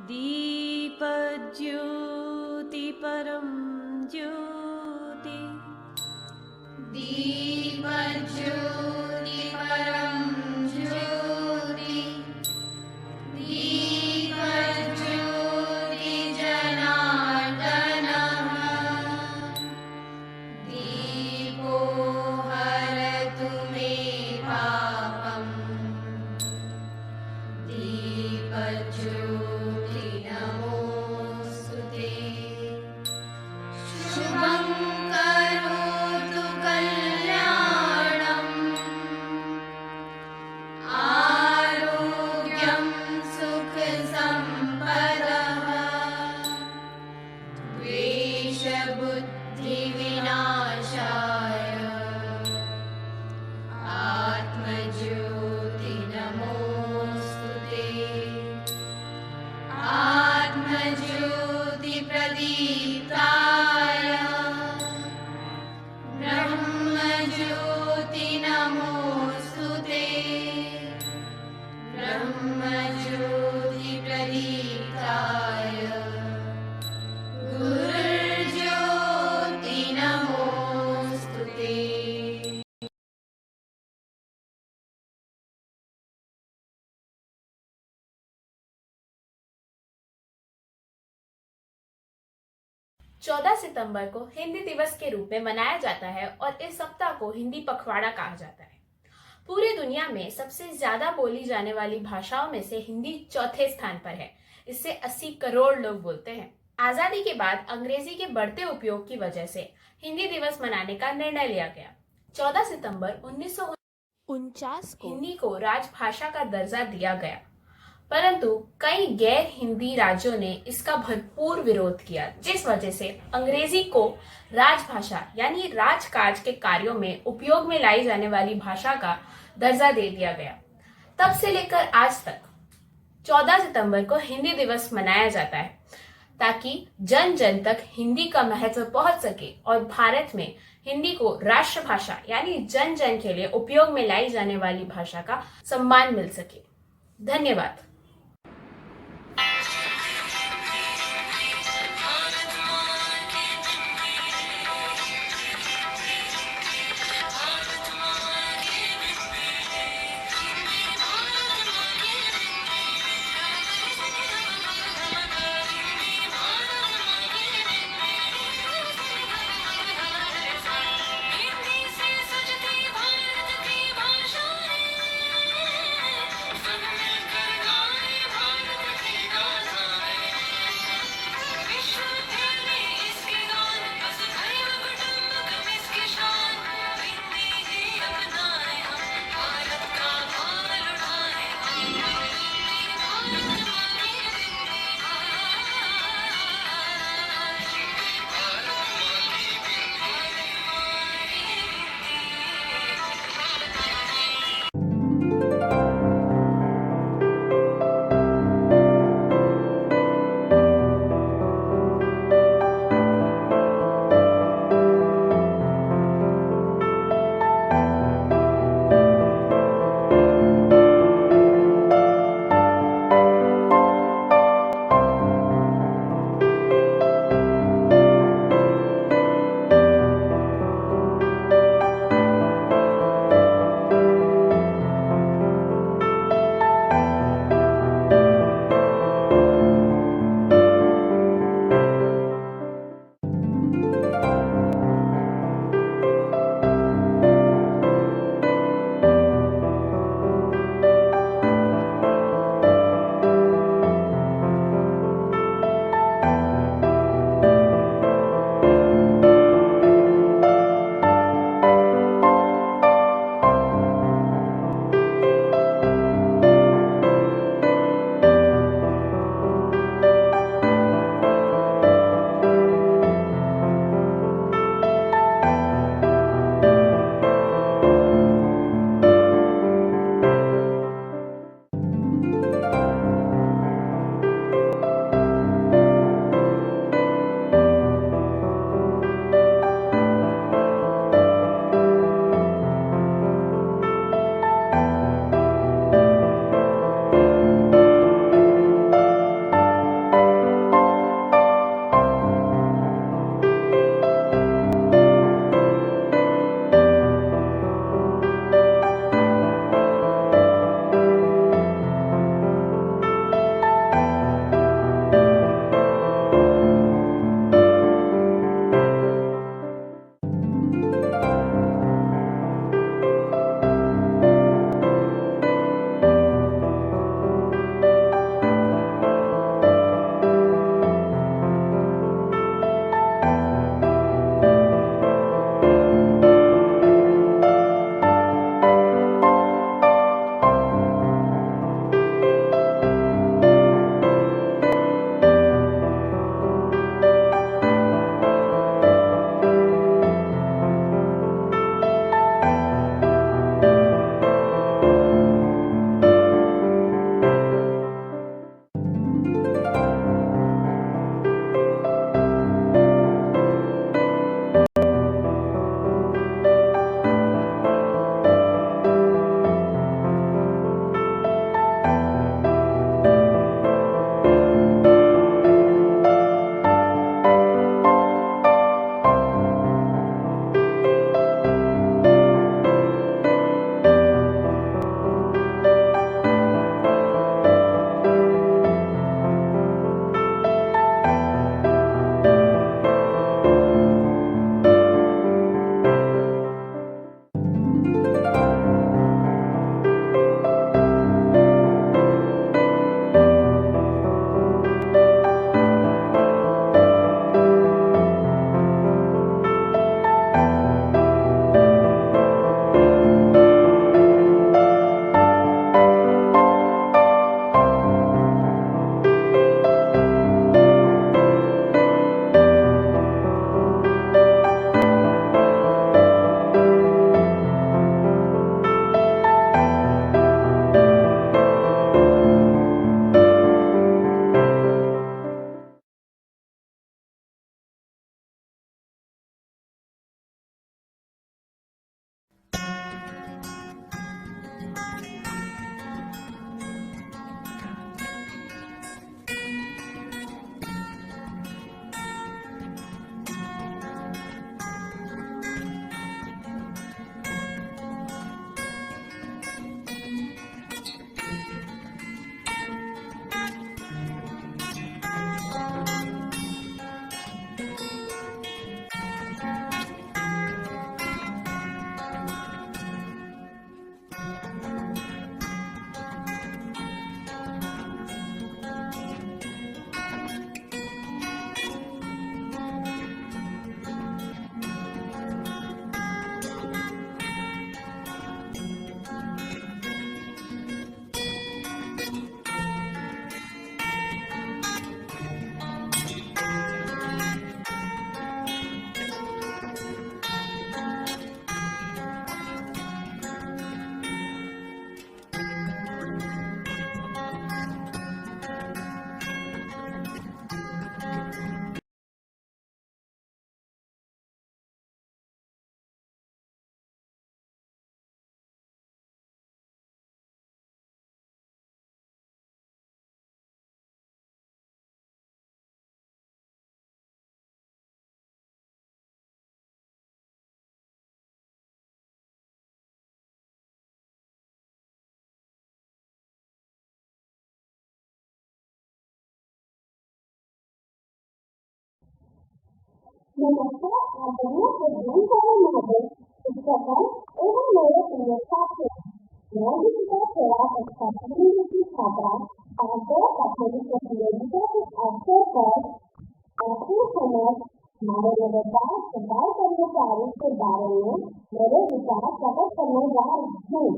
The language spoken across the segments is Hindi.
दीपज्योति परं ज्योति दीपज्योति परं ज्योति दीपज्योति जनार्दनः दीपो हरतु मे पापम् दीपज्योति नमोऽस्तुते शुभं करोतु कल्याणम् आरोग्यं सुखसम्पदः द्वेषबुद्धिविनाशाय आत्मज्योति नमोऽस्तुते आत्मज्योति प्रदीप्ताय ब्रह्मज्योति नमोऽस्तुते ब्रह्मज्योति प्रदीप्ताय गुरुर्ज्योति नमोऽस्तुते। चौदह सितंबर को हिंदी दिवस के रूप में मनाया जाता है और इस सप्ताह को हिंदी पखवाड़ा कहा जाता है। पूरी दुनिया में सबसे ज्यादा बोली जाने वाली भाषाओं में से हिंदी चौथे स्थान पर है। इससे 80 करोड़ लोग बोलते हैं। आजादी के बाद अंग्रेजी के बढ़ते उपयोग की वजह से हिंदी दिवस मनाने का निर्णय लिया गया। 14 सितंबर 1949 को हिंदी को राजभाषा का दर्जा दिया गया, परंतु कई गैर हिंदी राज्यों ने इसका भरपूर विरोध किया, जिस वजह से अंग्रेजी को राजभाषा यानी राजकाज के कार्यों में उपयोग में लाई जाने वाली भाषा का दर्जा दे दिया गया। तब से लेकर आज तक 14 सितंबर को हिंदी दिवस मनाया जाता है, ताकि जन जन तक हिंदी का महत्व पहुंच सके और भारत में हिंदी को राष्ट्रभाषा यानी जन जन के लिए उपयोग में लाई जाने वाली भाषा का सम्मान मिल सके। धन्यवाद। नमस्कार आदरणीय प्रधानमंत्री महोदय, शिक्षकों एवं मेरे प्रिय छात्रों, मैं दीपिका सेवा कक्षा 3 की छात्रा आदर प्राथमिक प्रतियोगिता के अवसर पर अपनी समझ हमारे व्यवसाय सरकार कर्मचारी के बारे में मेरे विचार प्रकट करने जा रही हूँ।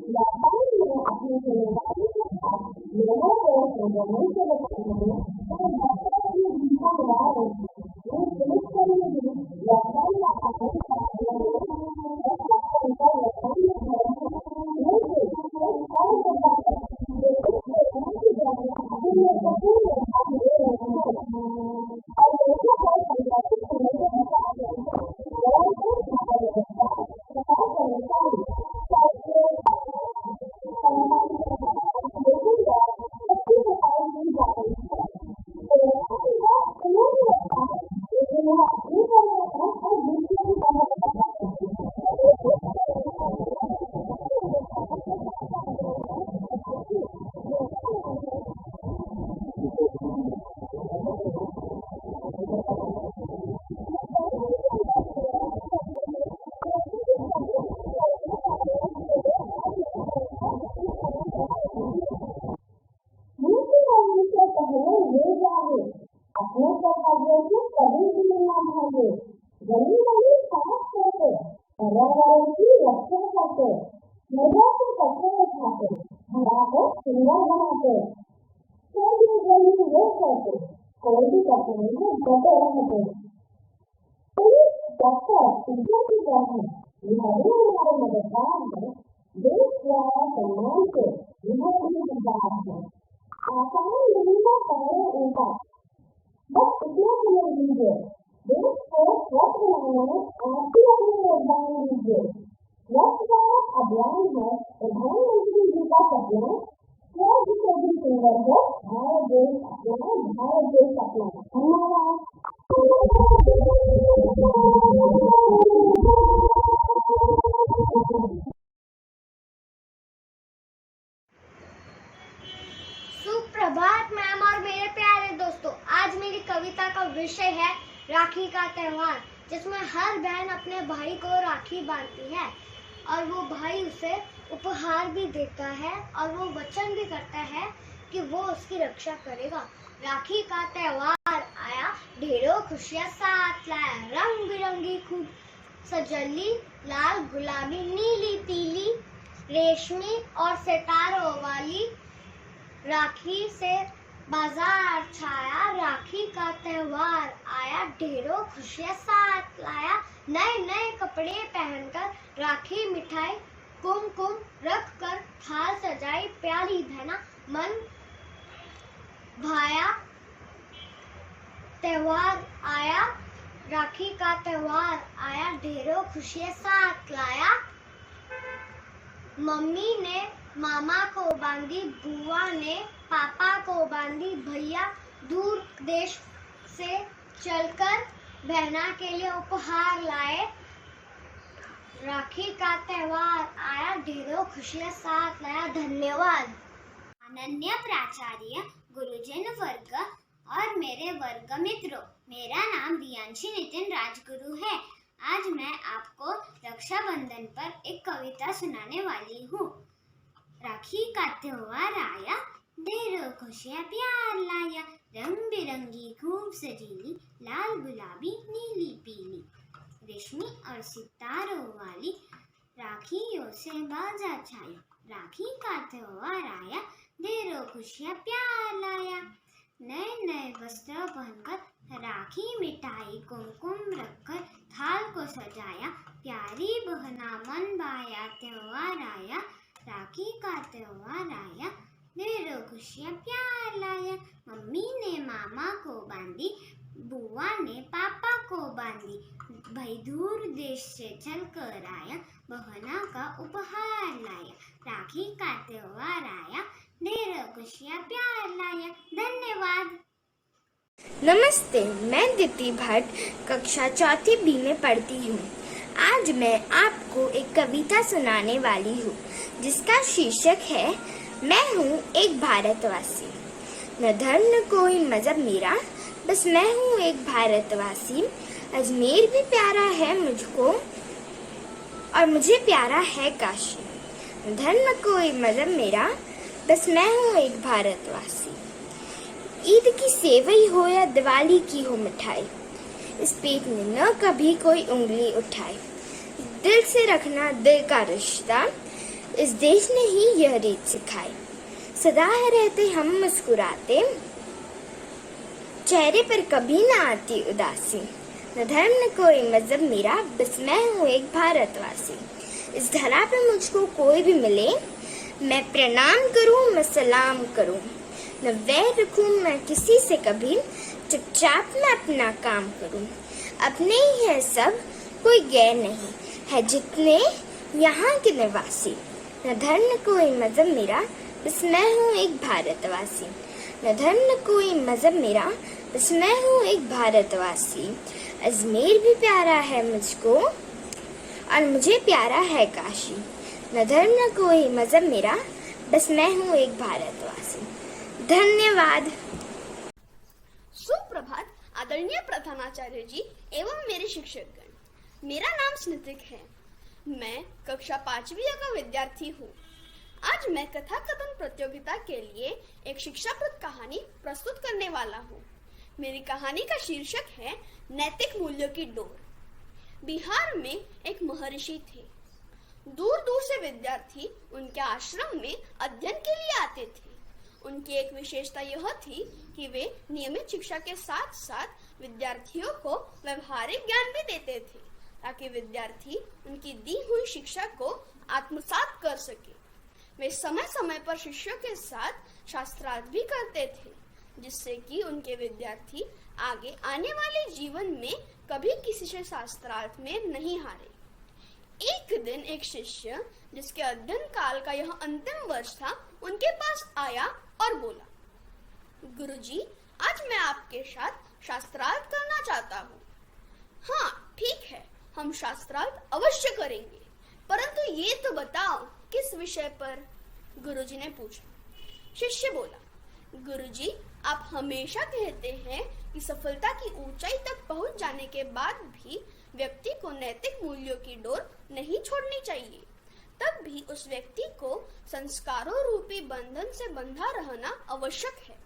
व्यापार में अपनी जिम्मेदारी के साथ लोगों को प्रबंधन के बताने और व्यवसाय की दिशा मिला रही हूँ। सुप्रभात मैम और मेरे प्यारे दोस्तों, आज मेरी कविता का विषय है राखी का त्योहार, जिसमें हर बहन अपने भाई को राखी बांधती है और वो भाई उसे उपहार भी देता है और वो वचन भी करता है कि वो उसकी रक्षा करेगा। राखी का त्योहार आया, ढेरों खुशियां साथ लाया, रंग बिरंगी खूब सजली, लाल गुलाबी नीली पीली रेशमी और सितारों वाली राखी से बाजार छाया। राखी का त्योहार आया, ढेरों खुशियां साथ लाया, नए नए कपड़े पहनकर राखी मिठाई कुमकुम रख कर थाल सजाई, प्यारी बहना मन भाया। त्योहार आया, राखी का त्योहार आया, ढेरों खुशियां साथ लाया। मम्मी ने मामा को बांधी, बुआ ने पापा को बांधी, भैया दूर देश से चलकर बहना के लिए उपहार लाए। राखी का त्योहार आया, ढेरों खुशियां साथ लाया। धन्यवाद। अनन्य प्राचार्य, गुरुजन वर्ग और मेरे वर्ग मित्रों, मेरा नाम दियांशी नितिन राजगुरु है। आज मैं आपको रक्षाबंधन पर एक कविता सुनाने वाली हूँ। राखी का त्योहार आया, ढेरों खुशियां प्यार लाया, रंग बिरंगी खूब सजीली, लाल गुलाबी नीली पीली रेशमी और सितारों वाली राखियों से बाजार छाया। राखी का त्योहार आया, ढेरों खुशियां प्यार लाया, नए नए वस्त्र पहनकर राखी मिठाई कुमकुम रखकर थाल को सजाया, प्यारी बहना मन भाया। त्योहार आया, राखी का त्योहार आया, ढेरों खुशियां प्यार लाया। मम्मी ने मामा को बांधी, बुआ ने पापा को बांधी, भाई दूर देश से चल कर आया, बहना का उपहार लाया। राखी का त्योहार आया, ढेरों खुशियां प्यार लाया। धन्यवाद। नमस्ते, मैं दीप्ति भट्ट कक्षा 4 B में पढ़ती हूँ। आज मैं आपको एक कविता सुनाने वाली हूँ जिसका शीर्षक है मैं हूँ एक भारतवासी। न धर्म कोई मजहब मेरा, बस मैं हूँ एक भारतवासी। अजमेर भी प्यारा है मुझको और मुझे प्यारा है काशी। धर्म कोई मजहब मेरा, बस मैं हूँ एक भारतवासी। ईद की सेवई हो या दिवाली की हो मिठाई, इस पेट में न कभी कोई उंगली उठाए। दिल से रखना दिल का रिश्ता, इस देश ने ही यह रीत सिखाई। सदा रहते हम मुस्कुराते, चेहरे पर कभी न आती उदासी। न धर्म न कोई मजहब मेरा, बस मैं हूँ एक भारतवासी। इस धरा पे मुझको कोई भी मिले, मैं प्रणाम करूँ, मैं सलाम करूँ। न वैर रखूँ मैं किसी से कभी, चुपचाप मैं अपना काम करूँ। अपने ही है सब, कोई गैर नहीं है जितने यहाँ के निवासी। न धर्म न कोई मजहब मेरा, बस मैं हूँ एक भारतवासी। न धर्म न कोई मजहब मेरा, बस मैं हूँ एक भारतवासी। अजमेर भी प्यारा है मुझको और मुझे प्यारा है काशी। न धर्म न कोई मजहब मेरा, बस मैं हूँ एक भारतवासी। धन्यवाद। सुप्रभात आदरणीय प्रधानाचार्य जी एवं मेरे शिक्षकगण। मेरा नाम स्नितिक है। मैं कक्षा 5वीं का विद्यार्थी हूँ। आज मैं कथा कथन प्रतियोगिता के लिए एक शिक्षाप्रद कहानी प्रस्तुत करने वाला हूँ। मेरी कहानी का शीर्षक है नैतिक मूल्यों की डोर। बिहार में एक महर्षि थे। दूर दूर से विद्यार्थी उनके आश्रम में अध्ययन के लिए आते थे। उनकी एक विशेषता यह थी कि वे नियमित शिक्षा के साथ साथ विद्यार्थियों को व्यवहारिक ज्ञान भी देते थे, ताकि विद्यार्थी उनकी दी हुई शिक्षा को आत्मसात कर सके। वे समय समय पर शिष्यों के साथ शास्त्रार्थ भी करते थे, जिससे कि उनके विद्यार्थी आगे आने वाले जीवन में कभी किसी से शास्त्रार्थ में नहीं हारे। एक दिन एक शिष्य, जिसके अध्ययन काल का यह अंतिम वर्ष था, उनके पास आया और बोला, गुरुजी, आज मैं आपके साथ शास्त्रार्थ करना चाहता हूँ। हाँ ठीक है, हम शास्त्रार्थ अवश्य करेंगे, परंतु ये तो बताओ किस विषय पर? गुरुजी ने पूछा। शिष्य बोला, गुरुजी, आप हमेशा कहते हैं कि सफलता की ऊंचाई तक पहुंच जाने के बाद भी व्यक्ति को नैतिक मूल्यों की डोर नहीं छोड़नी चाहिए। तब भी उस व्यक्ति को संस्कारों रूपी बंधन से बंधा रहना आवश्यक है।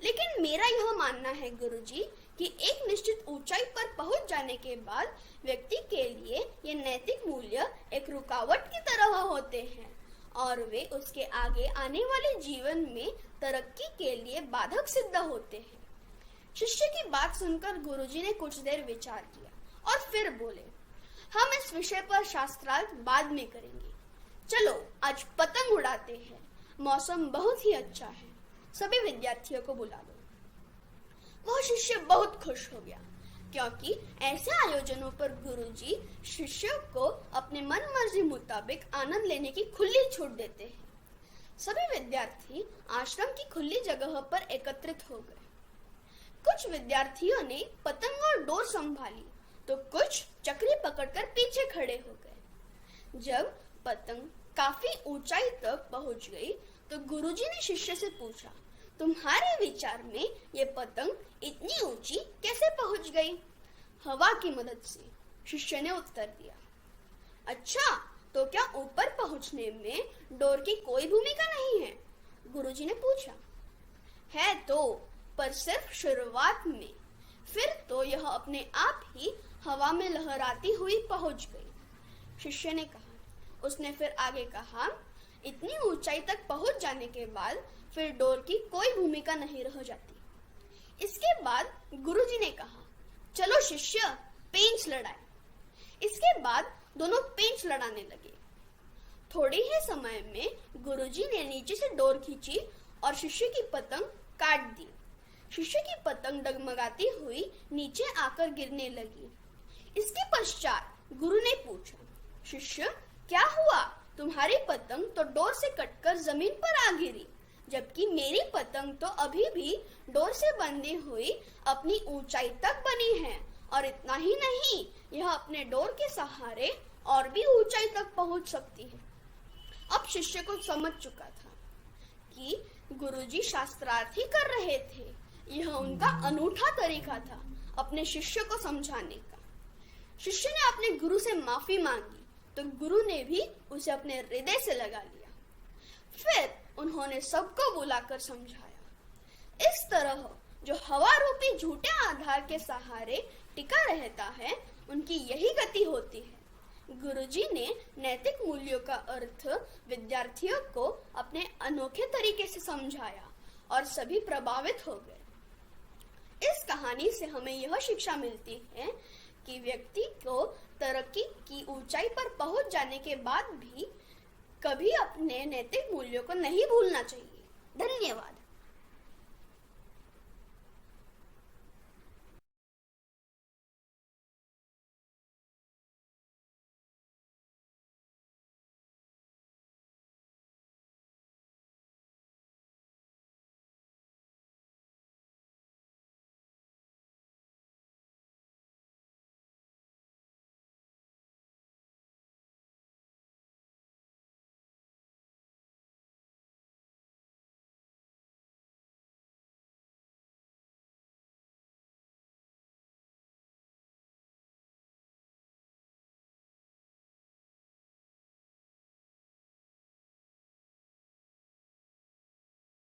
लेकिन मेरा यह मानना है गुरुजी कि एक निश्चित ऊंचाई पर पहुंच जाने के बाद व्यक्ति के लिए ये नैतिक मूल्य एक रुकावट की तरह होते हैं और वे उसके आगे आने वाले जीवन में तरक्की के लिए बाधक सिद्ध होते हैं। शिष्य की बात सुनकर गुरुजी ने कुछ देर विचार किया और फिर बोले, हम इस विषय पर शास्त्रार्थ बाद में करेंगे। चलो आज पतंग उड़ाते हैं, मौसम बहुत ही अच्छा है, सभी विद्यार्थियों को बुला लो। वह शिष्य बहुत खुश हो गया, क्योंकि ऐसे आयोजनों पर गुरुजी शिष्यों को अपने मन मर्जी मुताबिक आनंद लेने की खुली छूट देते हैं। सभी विद्यार्थी आश्रम की खुली जगह पर एकत्रित हो गए। कुछ विद्यार्थियों ने पतंग और डोर संभाली, तो कुछ चक्री पकड़कर पीछे खड़े हो गए। जब पतंग काफी ऊंचाई तक पहुंच गई, तो गुरुजी ने शिष्य से पूछा, तुम्हारे विचार में ये पतंग इतनी ऊंची कैसे पहुंच गई? हवा की मदद से, शिष्य ने उत्तर दिया। अच्छा, तो क्या ऊपर पहुंचने में डोर की कोई भूमिका नहीं है? गुरुजी ने पूछा। है तो, पर सिर्फ शुरुआत में। फिर तो यह अपने आप ही हवा में लहराती हुई पहुंच गई। शिष्य ने कहा। उसने फिर आगे कहा, इतनी ऊंचाई तक पहुंच जाने के बाद फिर डोर की कोई भूमिका नहीं रह जाती। इसके बाद गुरुजी ने कहा, चलो शिष्य, पेंच लड़ाए। इसके बाद दोनों पेंच लड़ाने लगे। थोड़े ही समय में गुरुजी ने नीचे से डोर खींची और शिष्य की पतंग काट दी। शिष्य की पतंग डगमगाती हुई नीचे आकर गिरने लगी। इसके पश्चात गुरु ने पूछा, शिष्य क्या हुआ? तुम्हारी पतंग तो डोर से कटकर जमीन पर आ गिरी, जबकि मेरी पतंग तो अभी भी डोर से बंधी हुई अपनी ऊंचाई तक बनी है, और इतना ही नहीं, यह अपने डोर के सहारे और भी ऊंचाई तक पहुंच सकती है। अब शिष्य को समझ चुका था कि गुरुजी शास्त्रार्थ ही कर रहे थे, यह उनका अनूठा तरीका था अपने शिष्य को समझाने का। शिष्य ने अपने गुरु से माफी मांगी तो गुरु ने भी उसे अपने हृदय से लगा लिया। फिर उन्होंने सबको बुलाकर समझाया। इस तरह जो हवा रूपी झूठे आधार के सहारे टिका रहता है, उनकी यही गति होती है। गुरुजी ने नैतिक मूल्यों का अर्थ विद्यार्थियों को अपने अनोखे तरीके से समझाया और सभी प्रभावित हो गए। इस कहानी से हमें यह शिक्षा मिलती है कि व्यक्ति को तरक्की की ऊंचाई पर पहुंच जाने के बाद भी कभी अपने नैतिक मूल्यों को नहीं भूलना चाहिए। धन्यवाद।